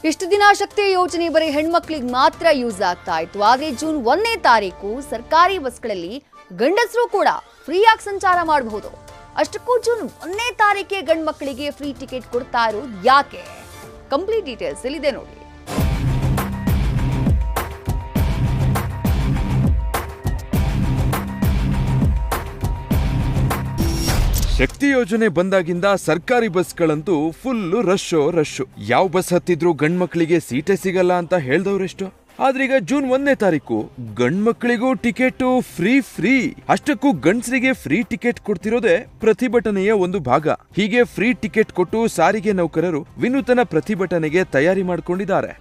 ಇಷ್ಟು ದಿನ ಶಕ್ತಿ ಯೋಜನೆ ಬರೀ ಹೆಣ್ಮಕ್ಳಿಗೆ ಮಾತ್ರ ಯೂಸ್ ಆಗ್ತಾ ಇತ್ತು. ಆದ್ರೆ ಜೂನ್ 1ನೇ ತಾರೀಕು ಸರ್ಕಾರಿ ಬಸ್ಗಳಲ್ಲಿ ಗಂಡಸರು ಕೂಡ ಫ್ರೀಯಾಗಿ ಸಂಚಾರ ಮಾಡಬಹುದು. ಅಷ್ಟಕ್ಕೂ ಜೂನ್ 1ನೇ ತಾರೀಕಿಗೆ ಗಂಡು ಮಕ್ಕಳಿಗೆ ಫ್ರೀ ಟಿಕೆಟ್ ಕೊಡ್ತಾ ಇರೋದು ಯಾಕೆ? ಕಂಪ್ಲೀಟ್ ಡೀಟೇಲ್ಸ್ ಇಲ್ಲಿದೆ ನೋಡಿ. ಶಕ್ತಿ ಯೋಜನೆ ಬಂದಾಗಿಂದ ಸರ್ಕಾರಿ ಬಸ್ಗಳಂತೂ ಫುಲ್ಲು ರಶ್ಶು. ಯಾವ ಬಸ್ ಹತ್ತಿದ್ರು ಗಂಡ್ಮಕ್ಳಿಗೆ ಸೀಟೇ ಸಿಗಲ್ಲ ಅಂತ ಹೇಳ್ದವ್ರೆಷ್ಟು. ಆದ್ರೀಗ ಜೂನ್ 1ನೇ ತಾರೀಕು ಗಂಡ್ಮಕ್ಳಿಗೂ ಟಿಕೆಟ್ ಫ್ರೀ. ಅಷ್ಟಕ್ಕೂ ಗಂಡ್ಸರಿಗೆ ಫ್ರೀ ಟಿಕೆಟ್ ಕೊಡ್ತಿರೋದೇ ಪ್ರತಿಭಟನೆಯ ಒಂದು ಭಾಗ. ಹೀಗೆ ಫ್ರೀ ಟಿಕೆಟ್ ಕೊಟ್ಟು ಸಾರಿಗೆ ನೌಕರರು ವಿನೂತನ ಪ್ರತಿಭಟನೆಗೆ ತಯಾರಿ ಮಾಡಿಕೊಂಡಿದ್ದಾರೆ.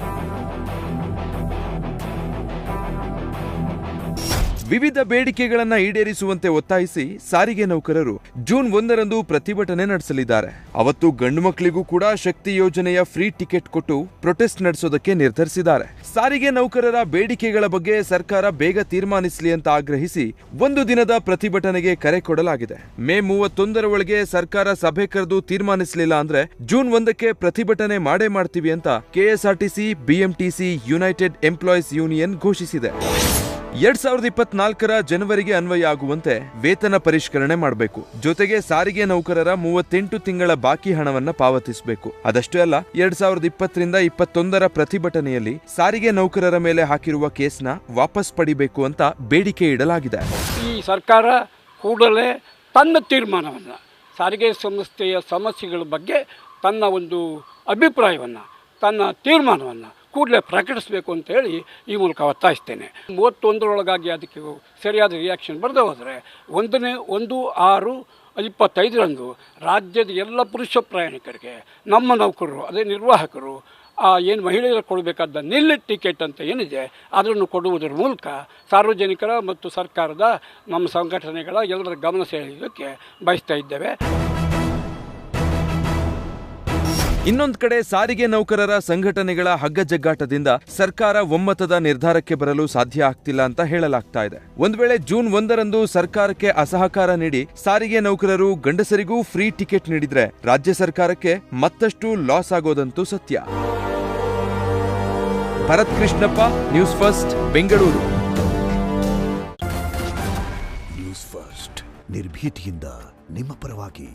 ವಿವಿಧ ಬೇಡಿಕೆಗಳನ್ನ ಈಡೇರಿಸುವಂತೆ ಒತ್ತಾಯಿಸಿ ಸಾರಿಗೆ ನೌಕರರು ಜೂನ್ 1ರಂದು ಪ್ರತಿಭಟನೆ ನಡೆಸಲಿದ್ದಾರೆ. ಅವತ್ತು ಗಂಡು ಮಕ್ಕಳಿಗೂ ಕೂಡ ಶಕ್ತಿ ಯೋಜನೆಯ ಫ್ರೀ ಟಿಕೆಟ್ ಕೊಟ್ಟು ಪ್ರೊಟೆಸ್ಟ್ ನಡೆಸೋದಕ್ಕೆ ನಿರ್ಧರಿಸಿದ್ದಾರೆ. ಸಾರಿಗೆ ನೌಕರರ ಬೇಡಿಕೆಗಳ ಬಗ್ಗೆ ಸರ್ಕಾರ ಬೇಗ ತೀರ್ಮಾನಿಸಲಿ ಅಂತ ಆಗ್ರಹಿಸಿ ಒಂದು ದಿನದ ಪ್ರತಿಭಟನೆಗೆ ಕರೆ ಕೊಡಲಾಗಿದೆ. ಮೇ 31ರ ಒಳಗೆ ಸರ್ಕಾರ ಸಭೆ ಕರೆದು ತೀರ್ಮಾನಿಸಲಿಲ್ಲ ಅಂದ್ರೆ ಜೂನ್ 1ಕ್ಕೆ ಪ್ರತಿಭಟನೆ ಮಾಡೇ ಮಾಡ್ತೀವಿ ಅಂತ KSRTC, BMTC, United employees union ಘೋಷಿಸಿದೆ. 2024ರ ಜನವರಿಗೆ ಅನ್ವಯ ಆಗುವಂತೆ ವೇತನ ಪರಿಷ್ಕರಣೆ ಮಾಡಬೇಕು. ಜೊತೆಗೆ ಸಾರಿಗೆ ನೌಕರರ 38 ತಿಂಗಳ ಬಾಕಿ ಹಣವನ್ನ ಪಾವತಿಸಬೇಕು. ಅದಷ್ಟೇ ಅಲ್ಲ, 2020ರಿಂದ 21ರ ಪ್ರತಿಭಟನೆಯಲ್ಲಿ ಸಾರಿಗೆ ನೌಕರರ ಮೇಲೆ ಹಾಕಿರುವ ಕೇಸ್ನ ವಾಪಸ್ ಪಡಿಬೇಕು ಅಂತ ಬೇಡಿಕೆ ಇಡಲಾಗಿದೆ. ಈ ಸರ್ಕಾರ ಕೂಡಲೇ ತನ್ನ ತೀರ್ಮಾನವನ್ನು, ಸಾರಿಗೆ ಸಂಸ್ಥೆಯ ಸಮಸ್ಯೆಗಳ ಬಗ್ಗೆ ತನ್ನ ಒಂದು ಅಭಿಪ್ರಾಯವನ್ನು, ತನ್ನ ತೀರ್ಮಾನವನ್ನು ಕೂಡಲೇ ಪ್ರಕಟಿಸಬೇಕು ಅಂತ ಹೇಳಿ ಈ ಮೂಲಕ ಒತ್ತಾಯಿಸ್ತೇನೆ. 31ರೊಳಗಾಗಿ ಅದಕ್ಕೆ ಸರಿಯಾದ ರಿಯಾಕ್ಷನ್ ಬರದೇ ಹೋದರೆ 1/6/25ರಂದು ರಾಜ್ಯದ ಎಲ್ಲ ಪುರುಷ ಪ್ರಯಾಣಿಕರಿಗೆ, ನಮ್ಮ ನೌಕರರು, ಅದೇ ನಿರ್ವಾಹಕರು, ಏನು ಮಹಿಳೆಯರು ಕೊಡಬೇಕಾದ ನಿಲ್ ಟಿಕೆಟ್ ಅಂತ ಏನಿದೆ ಅದನ್ನು ಕೊಡುವುದರ ಮೂಲಕ ಸಾರ್ವಜನಿಕರ ಮತ್ತು ಸರ್ಕಾರದ, ನಮ್ಮ ಸಂಘಟನೆಗಳ ಎಲ್ಲರ ಗಮನ ಸೆಳೆಯೋದಕ್ಕೆ ಬಯಸ್ತಾ ಇದ್ದೇವೆ. ಇನ್ನೊಂದು ಕಡೆ ಸಾರಿಗೆ ನೌಕರರ ಸಂಘಟನೆಗಳ ಹಗ್ಗಜಗ್ಗಾಟದಿಂದ ಸರ್ಕಾರ ಒಮ್ಮತದ ನಿರ್ಧಾರಕ್ಕೆ ಬರಲು ಸಾಧ್ಯ ಆಗ್ತಿಲ್ಲ ಅಂತ ಹೇಳಲಾಗ್ತಾ ಇದೆ. ಒಂದ್ ವೇಳೆ ಜೂನ್ 1ರಂದು ಸರ್ಕಾರಕ್ಕೆ ಅಸಹಕಾರ ನೀಡಿ ಸಾರಿಗೆ ನೌಕರರು ಗಂಡಸರಿಗೂ ಫ್ರೀ ಟಿಕೆಟ್ ನೀಡಿದ್ರೆ ರಾಜ್ಯ ಸರ್ಕಾರಕ್ಕೆ ಮತ್ತಷ್ಟು ಲಾಸ್ ಆಗೋದಂತೂ ಸತ್ಯ. Bharath Krishnappa, news first, Bengaluru. News first ನಿರ್ಭೀತಿಯಿಂದ ನಿಮ್ಮ ಪರವಾಗಿ.